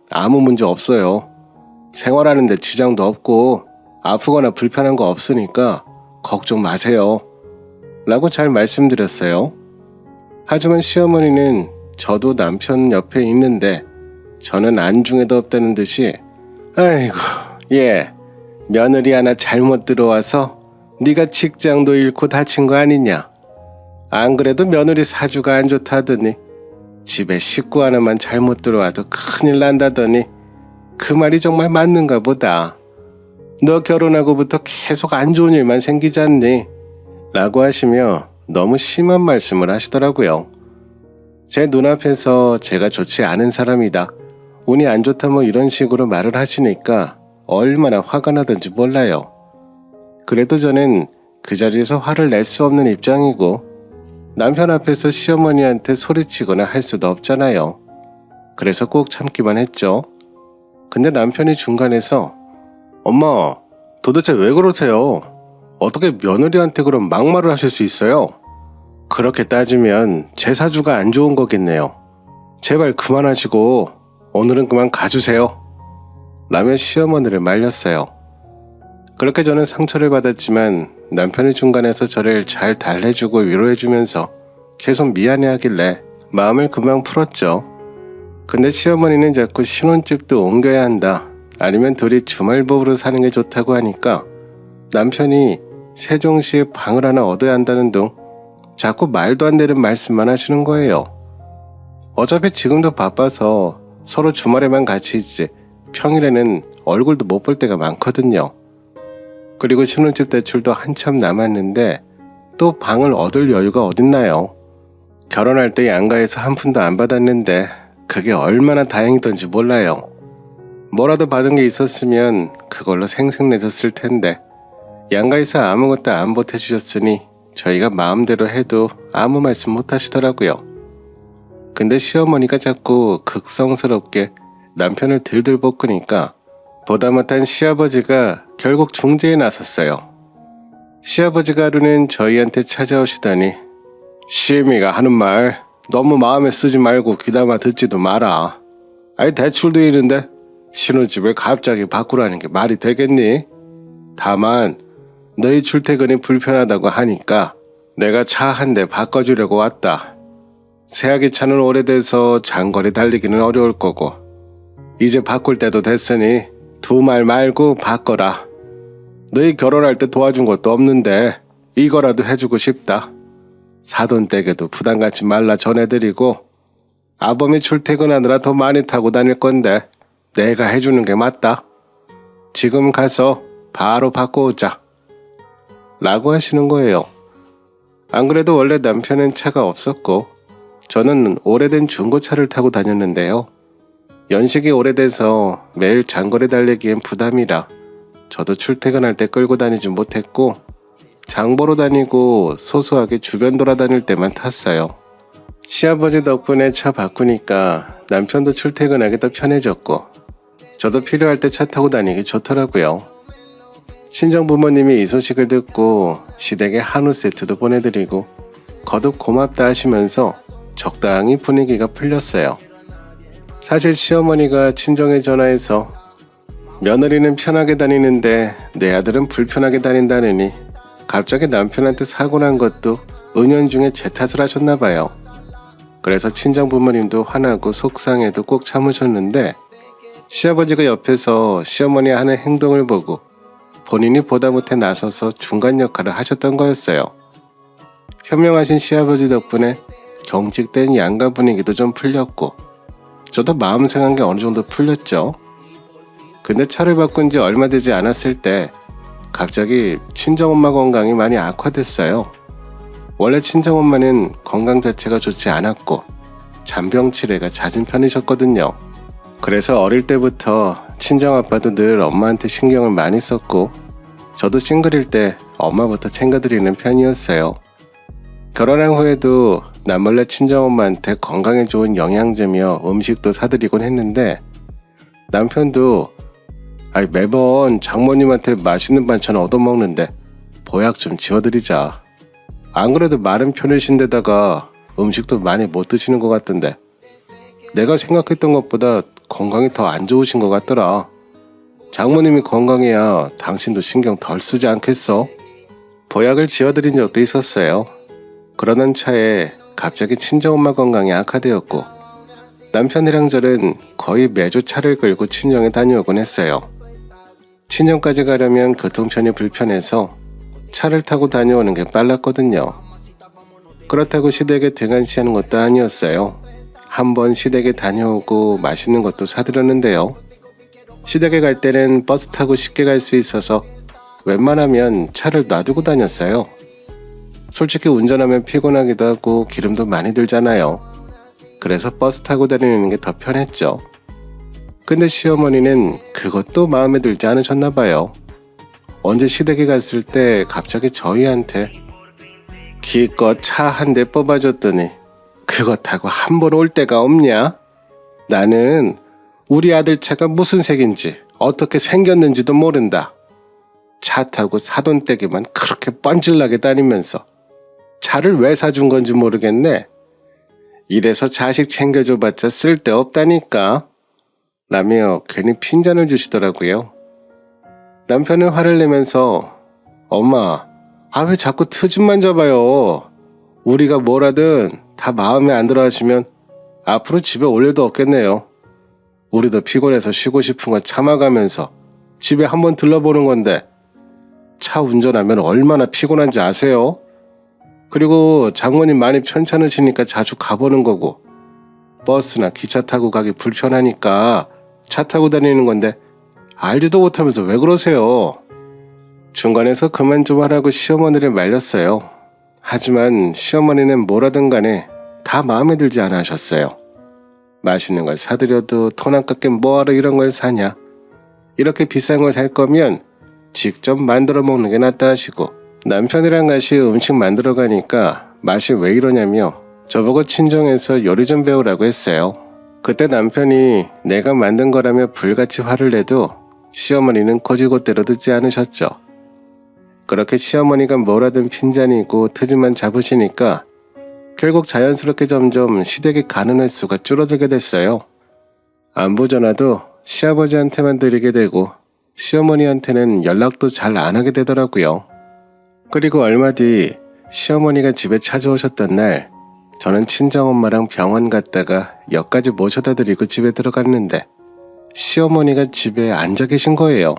아무 문제 없어요. 생활하는데 지장도 없고 아프거나 불편한 거 없으니까 걱정 마세요. 라고 잘 말씀드렸어요. 하지만 시어머니는 저도 남편 옆에 있는데 저는 안중에도 없다는 듯이 아이고 얘 며느리 하나 잘못 들어와서 네가 직장도 잃고 다친 거 아니냐. 안 그래도 며느리 사주가 안 좋다더니 집에 식구 하나만 잘못 들어와도 큰일 난다더니 그 말이 정말 맞는가 보다. 너 결혼하고부터 계속 안 좋은 일만 생기지 않니? 라고 하시며 너무 심한 말씀을 하시더라고요. 제 눈앞에서 제가 좋지 않은 사람이다, 운이 안 좋다 뭐 이런 식으로 말을 하시니까 얼마나 화가 나던지 몰라요. 그래도 저는 그 자리에서 화를 낼 수 없는 입장이고 남편 앞에서 시어머니한테 소리치거나 할 수도 없잖아요. 그래서 꼭 참기만 했죠. 근데 남편이 중간에서 엄마, 도대체 왜 그러세요? 어떻게 며느리한테 그런 막말을 하실 수 있어요? 그렇게 따지면 제 사주가 안 좋은 거겠네요. 제발 그만하시고 오늘은 그만 가주세요. 라며 시어머니를 말렸어요. 그렇게 저는 상처를 받았지만 남편이 중간에서 저를 잘 달래주고 위로해주면서 계속 미안해하길래 마음을 금방 풀었죠. 근데 시어머니는 자꾸 신혼집도 옮겨야 한다, 아니면 둘이 주말부부로 사는 게 좋다고 하니까 남편이 세종시에 방을 하나 얻어야 한다는 둥 자꾸 말도 안 되는 말씀만 하시는 거예요. 어차피 지금도 바빠서 서로 주말에만 같이 있지 평일에는 얼굴도 못 볼 때가 많거든요. 그리고 신혼집 대출도 한참 남았는데 또 방을 얻을 여유가 어딨나요? 결혼할 때 양가에서 한 푼도 안 받았는데 그게 얼마나 다행이던지 몰라요. 뭐라도 받은 게 있었으면 그걸로 생색내셨을 텐데 양가에서 아무것도 안 보태주셨으니 저희가 마음대로 해도 아무 말씀 못 하시더라고요. 근데 시어머니가 자꾸 극성스럽게 남편을 들들 볶으니까 보다 못한 시아버지가 결국 중재에 나섰어요. 시아버지가 하루는 저희한테 찾아오시더니 시애미가 하는 말 너무 마음에 쓰지 말고 귀담아 듣지도 마라. 아니 대출도 있는데 신혼집을 갑자기 바꾸라는 게 말이 되겠니? 다만 너희 출퇴근이 불편하다고 하니까 내가 차 한 대 바꿔주려고 왔다. 새아기 차는 오래돼서 장거리 달리기는 어려울 거고 이제 바꿀 때도 됐으니 두 말 말고 바꿔라. 너희 결혼할 때 도와준 것도 없는데 이거라도 해주고 싶다. 사돈댁에도 부담 갖지 말라 전해드리고 아범이 출퇴근하느라 더 많이 타고 다닐 건데 내가 해주는 게 맞다. 지금 가서 바로 바꿔오자. 라고 하시는 거예요. 안 그래도 원래 남편은 차가 없었고 저는 오래된 중고차를 타고 다녔는데요. 연식이 오래돼서 매일 장거리 달리기엔 부담이라 저도 출퇴근할 때 끌고 다니지 못했고 장보러 다니고 소소하게 주변 돌아다닐 때만 탔어요. 시아버지 덕분에 차 바꾸니까 남편도 출퇴근하기 더 편해졌고 저도 필요할 때 차 타고 다니기 좋더라고요. 친정 부모님이 이 소식을 듣고 시댁에 한우 세트도 보내드리고 거듭 고맙다 하시면서 적당히 분위기가 풀렸어요. 사실 시어머니가 친정에 전화해서 며느리는 편하게 다니는데 내 아들은 불편하게 다닌다느니 갑자기 남편한테 사고 난 것도 은연중에 제 탓을 하셨나 봐요. 그래서 친정 부모님도 화나고 속상해도 꼭 참으셨는데 시아버지가 옆에서 시어머니 하는 행동을 보고 본인이 보다 못해 나서서 중간 역할을 하셨던 거였어요. 현명하신 시아버지 덕분에 경직된 양가 분위기도 좀 풀렸고 저도 마음 상한 게 어느 정도 풀렸죠. 근데 차를 바꾼 지 얼마 되지 않았을 때 갑자기 친정엄마 건강이 많이 악화됐어요. 원래 친정엄마는 건강 자체가 좋지 않았고 잔병 치레가 잦은 편이셨거든요. 그래서 어릴 때부터 친정아빠도 늘 엄마한테 신경을 많이 썼고 저도 싱글일 때 엄마부터 챙겨드리는 편이었어요. 결혼한 후에도 남몰래 친정엄마한테 건강에 좋은 영양제며 음식도 사드리곤 했는데 남편도 매번 장모님한테 맛있는 반찬 얻어먹는데 보약 좀 지워드리자. 안 그래도 마른 편이신데다가 음식도 많이 못 드시는 것 같던데 내가 생각했던 것보다 건강이 더 안 좋으신 것 같더라. 장모님이 건강해야 당신도 신경 덜 쓰지 않겠어? 보약을 지어드린 적도 있었어요. 그러던 차에 갑자기 친정엄마 건강이 악화되었고 남편이랑 저는 거의 매주 차를 끌고 친정에 다녀오곤 했어요. 친정까지 가려면 교통편이 불편해서 차를 타고 다녀오는 게 빨랐거든요. 그렇다고 시댁에 등한시하는 것도 아니었어요. 한번 시댁에 다녀오고 맛있는 것도 사드렸는데요. 시댁에 갈 때는 버스 타고 쉽게 갈 수 있어서 웬만하면 차를 놔두고 다녔어요. 솔직히 운전하면 피곤하기도 하고 기름도 많이 들잖아요. 그래서 버스 타고 다니는 게 더 편했죠. 근데 시어머니는 그것도 마음에 들지 않으셨나 봐요. 언제 시댁에 갔을 때 갑자기 저희한테 기껏 차 한 대 뽑아줬더니 그거 타고 한 번 올 데가 없냐? 나는 우리 아들 차가 무슨 색인지 어떻게 생겼는지도 모른다. 차 타고 사돈댁에만 그렇게 뻔질나게 다니면서 차를 왜 사준 건지 모르겠네. 이래서 자식 챙겨줘봤자 쓸데없다니까. 라며 괜히 핀잔을 주시더라고요. 남편은 화를 내면서 엄마, 왜 자꾸 트집만 잡아요. 우리가 뭐라든 다 마음에 안 들어 하시면 앞으로 집에 올 일도 없겠네요. 우리도 피곤해서 쉬고 싶은 거 참아가면서 집에 한번 들러보는 건데 차 운전하면 얼마나 피곤한지 아세요? 그리고 장모님 많이 편찮으시니까 자주 가보는 거고 버스나 기차 타고 가기 불편하니까 차 타고 다니는 건데 알지도 못하면서 왜 그러세요? 중간에서 그만 좀 하라고 시어머니를 말렸어요. 하지만 시어머니는 뭐라든 간에 다 마음에 들지 않아 하셨어요. 맛있는 걸 사드려도 돈 아깝게 뭐하러 이런 걸 사냐. 이렇게 비싼 걸 살 거면 직접 만들어 먹는 게 낫다 하시고 남편이랑 같이 음식 만들어 가니까 맛이 왜 이러냐며 저보고 친정에서 요리 좀 배우라고 했어요. 그때 남편이 내가 만든 거라며 불같이 화를 내도 시어머니는 거지것대로 듣지 않으셨죠. 그렇게 시어머니가 뭐라든 핀잔이고 트집만 잡으시니까 결국 자연스럽게 점점 시댁에 가는 횟수가 줄어들게 됐어요. 안부 전화도 시아버지한테만 드리게 되고 시어머니한테는 연락도 잘 안 하게 되더라고요. 그리고 얼마 뒤 시어머니가 집에 찾아오셨던 날 저는 친정엄마랑 병원 갔다가 역까지 모셔다 드리고 집에 들어갔는데 시어머니가 집에 앉아 계신 거예요.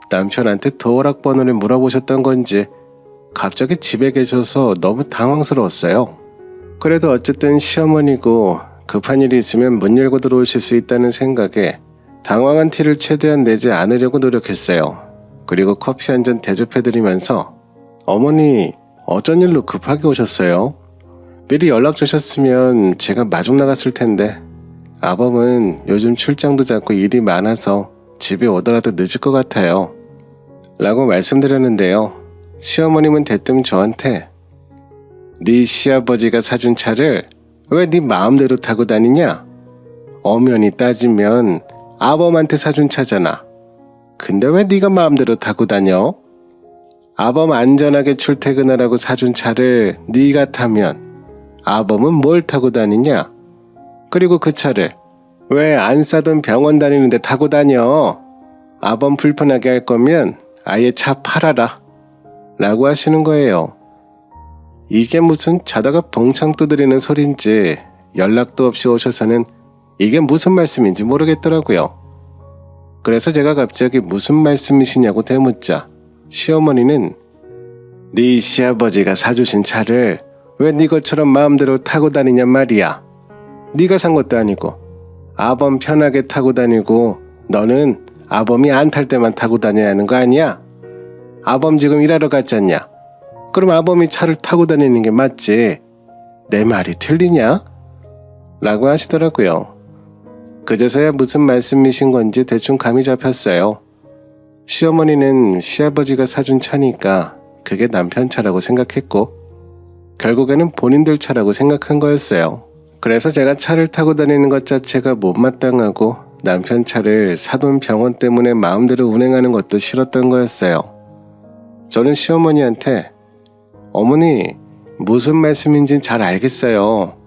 남편한테 도어락번호를 물어보셨던 건지 갑자기 집에 계셔서 너무 당황스러웠어요. 그래도 어쨌든 시어머니고 급한 일이 있으면 문 열고 들어오실 수 있다는 생각에 당황한 티를 최대한 내지 않으려고 노력했어요. 그리고 커피 한 잔 대접해드리면서 어머니 어쩐 일로 급하게 오셨어요? 미리 연락 주셨으면 제가 마중 나갔을 텐데 아범은 요즘 출장도 잦고 일이 많아서 집에 오더라도 늦을 것 같아요. 라고 말씀드렸는데요. 시어머님은 대뜸 저한테 네 시아버지가 사준 차를 왜 네 마음대로 타고 다니냐? 엄연히 따지면 아범한테 사준 차잖아. 근데 왜 네가 마음대로 타고 다녀? 아범 안전하게 출퇴근하라고 사준 차를 네가 타면 아범은 뭘 타고 다니냐? 그리고 그 차를 왜 안 싸던 병원 다니는데 타고 다녀? 아범 불편하게 할 거면 아예 차 팔아라. 라고 하시는 거예요. 이게 무슨 자다가 벙창 두드리는 소린지 연락도 없이 오셔서는 이게 무슨 말씀인지 모르겠더라고요. 그래서 제가 갑자기 무슨 말씀이시냐고 되묻자 시어머니는 네 시아버지가 사주신 차를 왜 네 것처럼 마음대로 타고 다니냔 말이야. 네가 산 것도 아니고 아범 편하게 타고 다니고 너는 아범이 안 탈 때만 타고 다녀야 하는 거 아니야? 아범 지금 일하러 갔잖냐? 그럼 아범이 차를 타고 다니는 게 맞지. 내 말이 틀리냐? 라고 하시더라고요. 그제서야 무슨 말씀이신 건지 대충 감이 잡혔어요. 시어머니는 시아버지가 사준 차니까 그게 남편 차라고 생각했고 결국에는 본인들 차라고 생각한 거였어요. 그래서 제가 차를 타고 다니는 것 자체가 못마땅하고 남편 차를 사돈 병원 때문에 마음대로 운행하는 것도 싫었던 거였어요. 저는 시어머니한테 어머니 무슨 말씀인진 잘 알겠어요.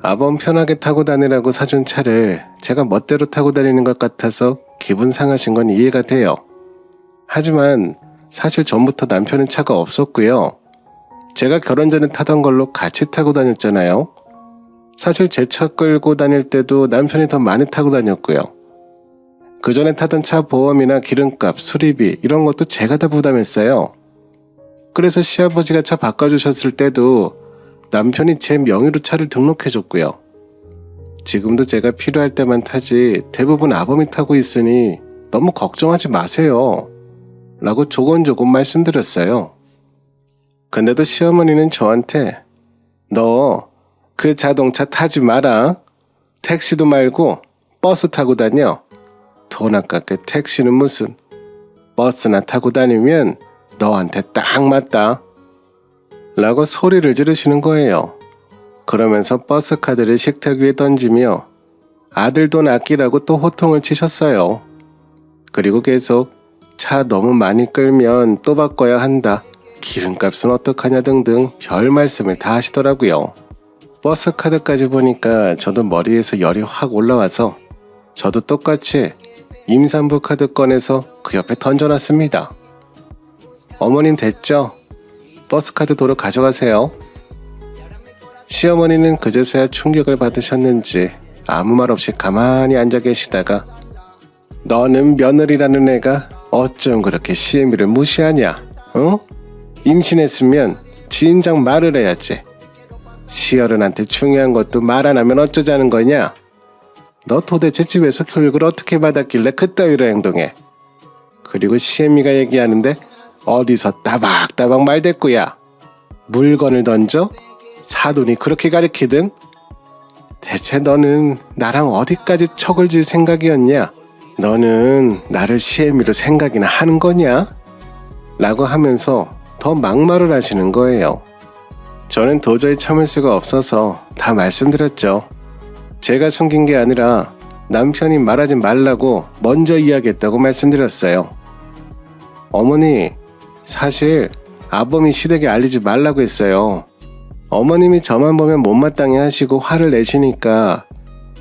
아범 편하게 타고 다니라고 사준 차를 제가 멋대로 타고 다니는 것 같아서 기분 상하신 건 이해가 돼요. 하지만 사실 전부터 남편은 차가 없었고요. 제가 결혼 전에 타던 걸로 같이 타고 다녔잖아요. 사실 제 차 끌고 다닐 때도 남편이 더 많이 타고 다녔고요. 그 전에 타던 차 보험이나 기름값, 수리비 이런 것도 제가 다 부담했어요. 그래서 시아버지가 차 바꿔주셨을 때도 남편이 제 명의로 차를 등록해줬고요. 지금도 제가 필요할 때만 타지 대부분 아범이 타고 있으니 너무 걱정하지 마세요. 라고 조곤조곤 말씀드렸어요. 근데도 시어머니는 저한테 너 그 자동차 타지 마라. 택시도 말고 버스 타고 다녀. 돈 아깝게 택시는 무슨. 버스나 타고 다니면 너한테 딱 맞다. 라고 소리를 지르시는 거예요. 그러면서 버스 카드를 식탁 위에 던지며 아들 돈 아끼라고 또 호통을 치셨어요. 그리고 계속 차 너무 많이 끌면 또 바꿔야 한다. 기름값은 어떡하냐 등등 별 말씀을 다 하시더라고요. 버스 카드까지 보니까 저도 머리에서 열이 확 올라와서 저도 똑같이 임산부 카드 꺼내서 그 옆에 던져놨습니다. 어머님 됐죠? 버스 카드 도로 가져가세요. 시어머니는 그제서야 충격을 받으셨는지 아무 말 없이 가만히 앉아 계시다가 너는 며느리라는 애가 어쩜 그렇게 시애미를 무시하냐? 어? 임신했으면 진작 말을 해야지. 시어른한테 중요한 것도 말 안 하면 어쩌자는 거냐? 너 도대체 집에서 교육을 어떻게 받았길래 그따위로 행동해? 그리고 시애미가 얘기하는데 어디서 따박따박 말대꾸야? 물건을 던져? 사돈이 그렇게 가리키든? 대체 너는 나랑 어디까지 척을 질 생각이었냐? 너는 나를 시애미로 생각이나 하는 거냐? 라고 하면서 더 막말을 하시는 거예요. 저는 도저히 참을 수가 없어서 다 말씀드렸죠. 제가 숨긴 게 아니라 남편이 말하지 말라고 먼저 이야기했다고 말씀드렸어요. 어머니, 사실 아범이 시댁에 알리지 말라고 했어요. 어머님이 저만 보면 못마땅해 하시고 화를 내시니까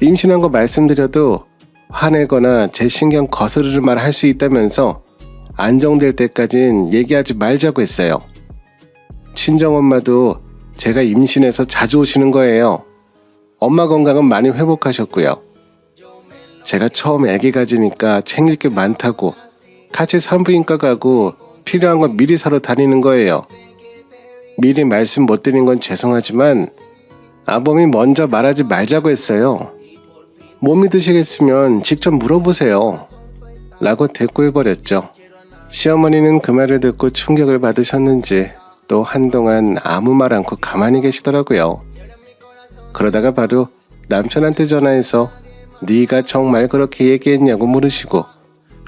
임신한 거 말씀드려도 화내거나 제 신경 거스르는 말 할 수 있다면서 안정될 때까진 얘기하지 말자고 했어요. 친정엄마도 제가 임신해서 자주 오시는 거예요. 엄마 건강은 많이 회복하셨고요. 제가 처음 아기 가지니까 챙길 게 많다고 같이 산부인과 가고 필요한 건 미리 사러 다니는 거예요. 미리 말씀 못 드린 건 죄송하지만 아범이 먼저 말하지 말자고 했어요. 못 믿으시겠으면 직접 물어보세요. 라고 대꾸해버렸죠. 시어머니는 그 말을 듣고 충격을 받으셨는지 또 한동안 아무 말 않고 가만히 계시더라고요. 그러다가 바로 남편한테 전화해서 네가 정말 그렇게 얘기했냐고 물으시고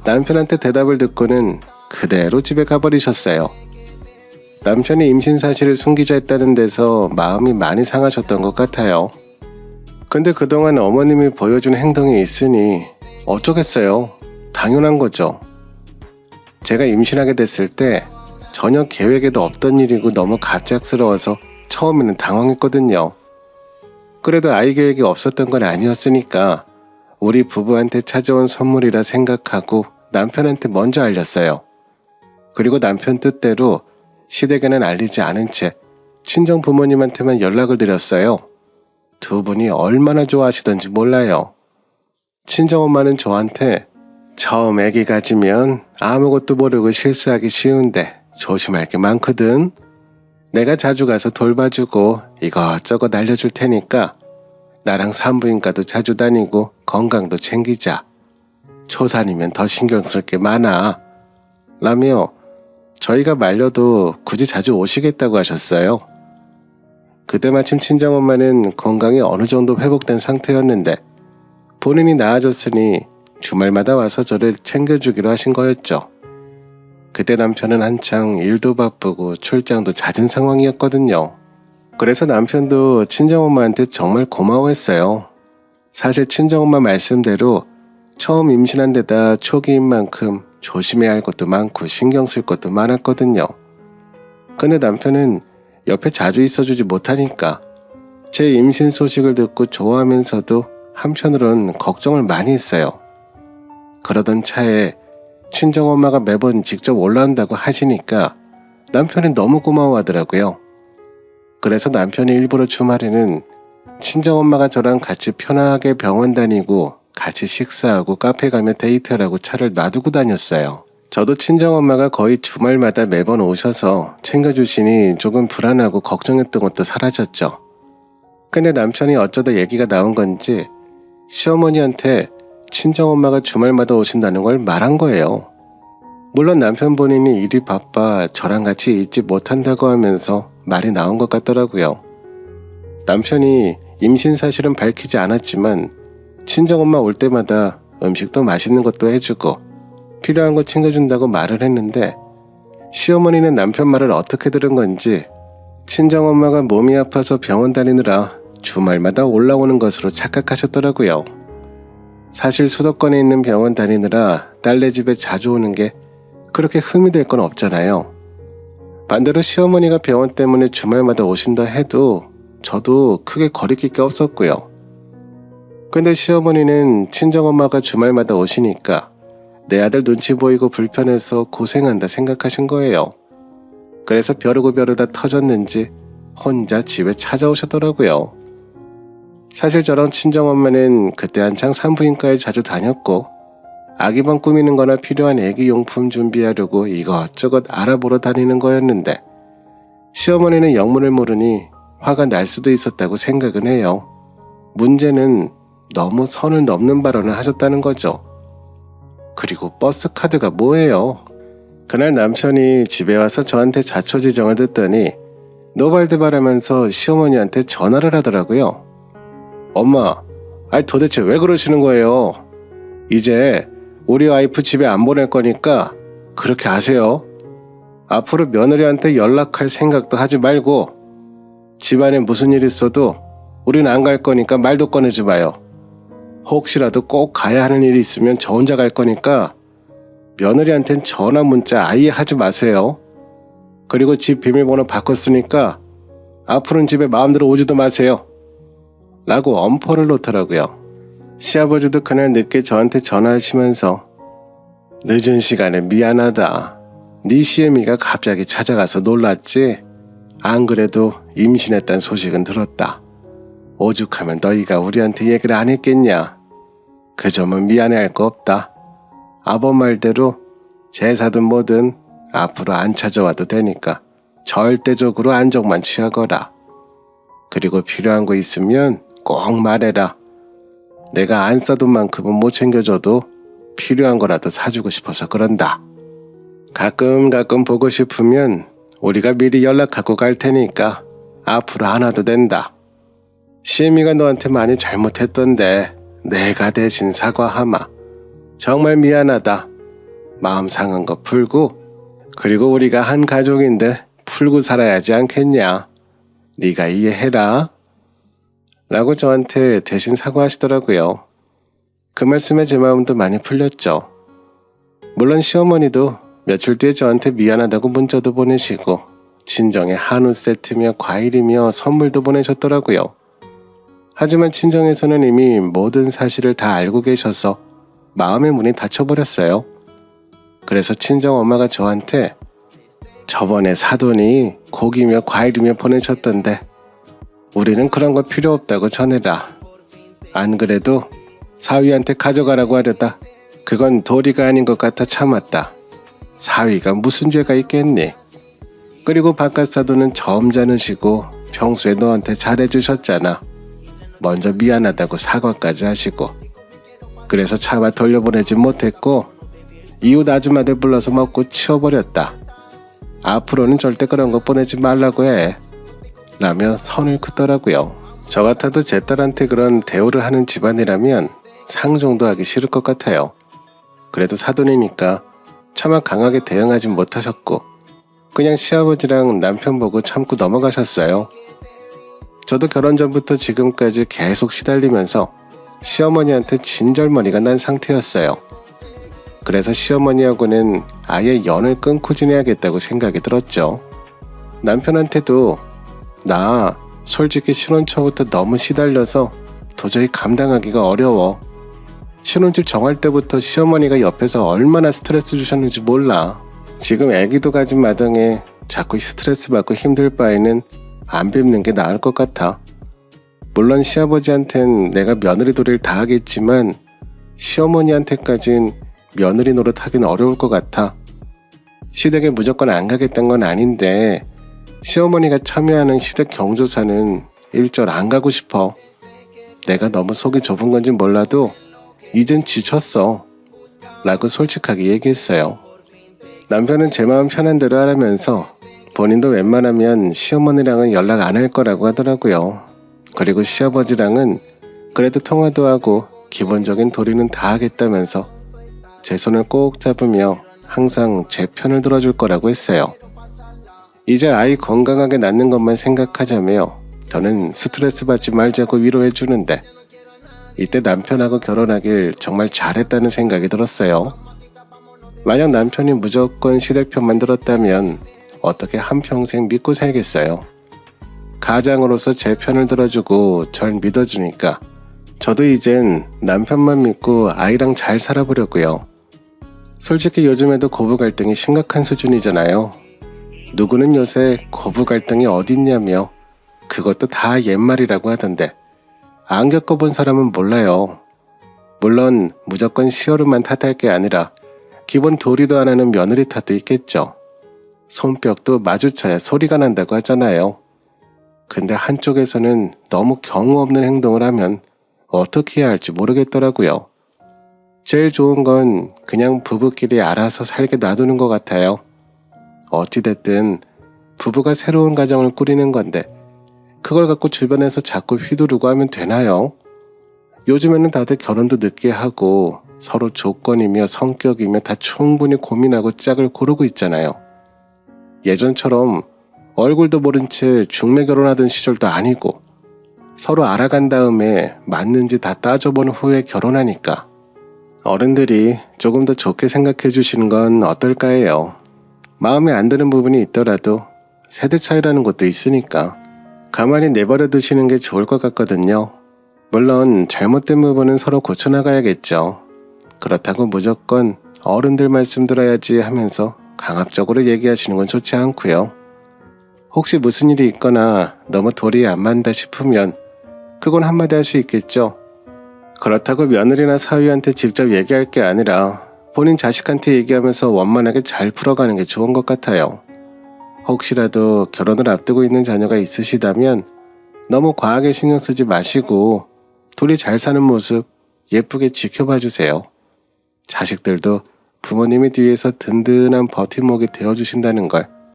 남편한테 대답을 듣고는 그대로 집에 가버리셨어요. 남편이 임신 사실을 숨기자 했다는 데서 마음이 많이 상하셨던 것 같아요. 근데 그동안 어머님이 보여준 행동이 있으니 어쩌겠어요. 당연한 거죠. 제가 임신하게 됐을 때 전혀 계획에도 없던 일이고 너무 갑작스러워서 처음에는 당황했거든요. 그래도 아이 계획이 없었던 건 아니었으니까 우리 부부한테 찾아온 선물이라 생각하고 남편한테 먼저 알렸어요. 그리고 남편 뜻대로 시댁에는 알리지 않은 채 친정 부모님한테만 연락을 드렸어요. 두 분이 얼마나 좋아하시던지 몰라요. 친정엄마는 저한테 처음 아기 가지면 아무것도 모르고 실수하기 쉬운데 조심할 게 많거든. 내가 자주 가서 돌봐주고 이것저것 알려줄 테니까 나랑 산부인과도 자주 다니고 건강도 챙기자. 초산이면 더 신경 쓸 게 많아. 라며 저희가 말려도 굳이 자주 오시겠다고 하셨어요. 그때 마침 친정엄마는 건강이 어느 정도 회복된 상태였는데 본인이 나아졌으니 주말마다 와서 저를 챙겨주기로 하신 거였죠. 그때 남편은 한창 일도 바쁘고 출장도 잦은 상황이었거든요. 그래서 남편도 친정엄마한테 정말 고마워했어요. 사실 친정엄마 말씀대로 처음 임신한 데다 초기인 만큼 조심해야 할 것도 많고 신경 쓸 것도 많았거든요. 근데 남편은 옆에 자주 있어주지 못하니까 제 임신 소식을 듣고 좋아하면서도 한편으론 걱정을 많이 했어요. 그러던 차에 친정엄마가 매번 직접 올라온다고 하시니까 남편이 너무 고마워하더라고요. 그래서 남편이 일부러 주말에는 친정엄마가 저랑 같이 편하게 병원 다니고 같이 식사하고 카페 가며 데이트하라고 차를 놔두고 다녔어요. 저도 친정엄마가 거의 주말마다 매번 오셔서 챙겨주시니 조금 불안하고 걱정했던 것도 사라졌죠. 근데 남편이 어쩌다 얘기가 나온 건지 시어머니한테 친정엄마가 주말마다 오신다는 걸 말한 거예요. 물론 남편 본인이 일이 바빠 저랑 같이 있지 못한다고 하면서 말이 나온 것 같더라고요. 남편이 임신 사실은 밝히지 않았지만 친정엄마 올 때마다 음식도 맛있는 것도 해주고 필요한 거 챙겨준다고 말을 했는데 시어머니는 남편 말을 어떻게 들은 건지 친정엄마가 몸이 아파서 병원 다니느라 주말마다 올라오는 것으로 착각하셨더라고요. 사실 수도권에 있는 병원 다니느라 딸네 집에 자주 오는 게 그렇게 흠이 될 건 없잖아요. 반대로 시어머니가 병원 때문에 주말마다 오신다 해도 저도 크게 거리낄 게 없었고요. 근데 시어머니는 친정엄마가 주말마다 오시니까 내 아들 눈치 보이고 불편해서 고생한다 생각하신 거예요. 그래서 벼르고 벼르다 터졌는지 혼자 집에 찾아오셨더라고요. 사실 저랑 친정엄마는 그때 한창 산부인과에 자주 다녔고 아기방 꾸미는 거나 필요한 애기용품 준비하려고 이것저것 알아보러 다니는 거였는데 시어머니는 영문을 모르니 화가 날 수도 있었다고 생각은 해요. 문제는 너무 선을 넘는 발언을 하셨다는 거죠. 그리고 버스 카드가 뭐예요? 그날 남편이 집에 와서 저한테 자초지정을 듣더니 노발대발하면서 시어머니한테 전화를 하더라고요. 엄마, 도대체 왜 그러시는 거예요? 이제 우리 와이프 집에 안 보낼 거니까 그렇게 아세요. 앞으로 며느리한테 연락할 생각도 하지 말고 집안에 무슨 일 있어도 우린 안 갈 거니까 말도 꺼내지 마요. 혹시라도 꼭 가야 하는 일이 있으면 저 혼자 갈 거니까 며느리한텐 전화 문자 아예 하지 마세요. 그리고 집 비밀번호 바꿨으니까 앞으로는 집에 마음대로 오지도 마세요. 라고 엄포를 놓더라고요. 시아버지도 그날 늦게 저한테 전화하시면서 늦은 시간에 미안하다. 네 시애미가 갑자기 찾아가서 놀랐지? 안 그래도 임신했다는 소식은 들었다. 오죽하면 너희가 우리한테 얘기를 안 했겠냐. 그 점은 미안해할 거 없다. 아버 말대로 제사든 뭐든 앞으로 안 찾아와도 되니까 절대적으로 안정만 취하거라. 그리고 필요한 거 있으면 꼭 말해라. 내가 안 써둔 만큼은 못 챙겨줘도 필요한 거라도 사주고 싶어서 그런다. 가끔 보고 싶으면 우리가 미리 연락하고 갈 테니까 앞으로 안 와도 된다. 시애미가 너한테 많이 잘못했던데 내가 대신 사과하마. 정말 미안하다. 마음 상한 거 풀고 그리고 우리가 한 가족인데 풀고 살아야지 않겠냐. 네가 이해해라. 라고 저한테 대신 사과하시더라고요. 그 말씀에 제 마음도 많이 풀렸죠. 물론 시어머니도 며칠 뒤에 저한테 미안하다고 문자도 보내시고 친정에 한우 세트며 과일이며 선물도 보내셨더라고요. 하지만 친정에서는 이미 모든 사실을 다 알고 계셔서 마음의 문이 닫혀버렸어요. 그래서 친정엄마가 저한테 저번에 사돈이 고기며 과일이며 보내셨던데 우리는 그런 거 필요 없다고 전해라. 안 그래도 사위한테 가져가라고 하려다 그건 도리가 아닌 것 같아 참았다. 사위가 무슨 죄가 있겠니? 그리고 바깥 사돈은 점잖으시고 평소에 너한테 잘해주셨잖아. 먼저 미안하다고 사과까지 하시고 그래서 차마 돌려보내지 못했고 이웃 아줌마들 불러서 먹고 치워버렸다. 앞으로는 절대 그런 거 보내지 말라고 해. 라며 선을 긋더라고요. 저 같아도 제 딸한테 그런 대우를 하는 집안이라면 상종도 하기 싫을 것 같아요. 그래도 사돈이니까 차마 강하게 대응하진 못하셨고 그냥 시아버지랑 남편 보고 참고 넘어가셨어요. 저도 결혼 전부터 지금까지 계속 시달리면서 시어머니한테 진절머리가 난 상태였어요. 그래서 시어머니하고는 아예 연을 끊고 지내야겠다고 생각이 들었죠. 남편한테도 나 솔직히 신혼 초부터 너무 시달려서 도저히 감당하기가 어려워. 신혼집 정할 때부터 시어머니가 옆에서 얼마나 스트레스 주셨는지 몰라. 지금 애기도 가진 마당에 자꾸 스트레스 받고 힘들 바에는 안 뵙는 게 나을 것 같아. 물론 시아버지한텐 내가 며느리 도리를 다 하겠지만 시어머니한테까진 며느리 노릇하긴 어려울 것 같아. 시댁에 무조건 안 가겠다는 건 아닌데 시어머니가 참여하는 시댁 경조사는 일절 안 가고 싶어. 내가 너무 속이 좁은 건지 몰라도 이젠 지쳤어. 라고 솔직하게 얘기했어요. 남편은 제 마음 편한 대로 하라면서 본인도 웬만하면 시어머니랑은 연락 안 할 거라고 하더라고요. 그리고 시아버지랑은 그래도 통화도 하고 기본적인 도리는 다 하겠다면서 제 손을 꼭 잡으며 항상 제 편을 들어줄 거라고 했어요. 이제 아이 건강하게 낳는 것만 생각하자며 저는 스트레스 받지 말자고 위로해 주는데 이때 남편하고 결혼하길 정말 잘했다는 생각이 들었어요. 만약 남편이 무조건 시댁 편만 들었다면 어떻게 한평생 믿고 살겠어요. 가장으로서 제 편을 들어주고 절 믿어주니까 저도 이젠 남편만 믿고 아이랑 잘 살아보려고요. 솔직히 요즘에도 고부 갈등이 심각한 수준이잖아요. 누구는 요새 고부 갈등이 어딨냐며 그것도 다 옛말이라고 하던데 안 겪어본 사람은 몰라요. 물론 무조건 시어른만 탓할 게 아니라 기본 도리도 안 하는 며느리 탓도 있겠죠. 손뼉도 마주쳐야 소리가 난다고 하잖아요. 근데 한쪽에서는 너무 경우 없는 행동을 하면 어떻게 해야 할지 모르겠더라고요. 제일 좋은 건 그냥 부부끼리 알아서 살게 놔두는 것 같아요. 어찌됐든 부부가 새로운 가정을 꾸리는 건데 그걸 갖고 주변에서 자꾸 휘두르고 하면 되나요? 요즘에는 다들 결혼도 늦게 하고 서로 조건이며 성격이며 다 충분히 고민하고 짝을 고르고 있잖아요. 예전처럼 얼굴도 모른 채 중매 결혼하던 시절도 아니고 서로 알아간 다음에 맞는지 다 따져본 후에 결혼하니까 어른들이 조금 더 좋게 생각해 주시는 건 어떨까 해요. 마음에 안 드는 부분이 있더라도 세대 차이라는 것도 있으니까 가만히 내버려 두시는 게 좋을 것 같거든요. 물론 잘못된 부분은 서로 고쳐나가야겠죠. 그렇다고 무조건 어른들 말씀 들어야지 하면서 강압적으로 얘기하시는 건 좋지 않고요. 혹시 무슨 일이 있거나 너무 도리에 안 맞는다 싶으면 그건 한마디 할 수 있겠죠. 그렇다고 며느리나 사위한테 직접 얘기할 게 아니라 본인 자식한테 얘기하면서 원만하게 잘 풀어가는 게 좋은 것 같아요. 혹시라도 결혼을 앞두고 있는 자녀가 있으시다면 너무 과하게 신경 쓰지 마시고 둘이 잘 사는 모습 예쁘게 지켜봐 주세요. 자식들도 부모님이 뒤에서 든든한 버팀목이 되어주신다는 걸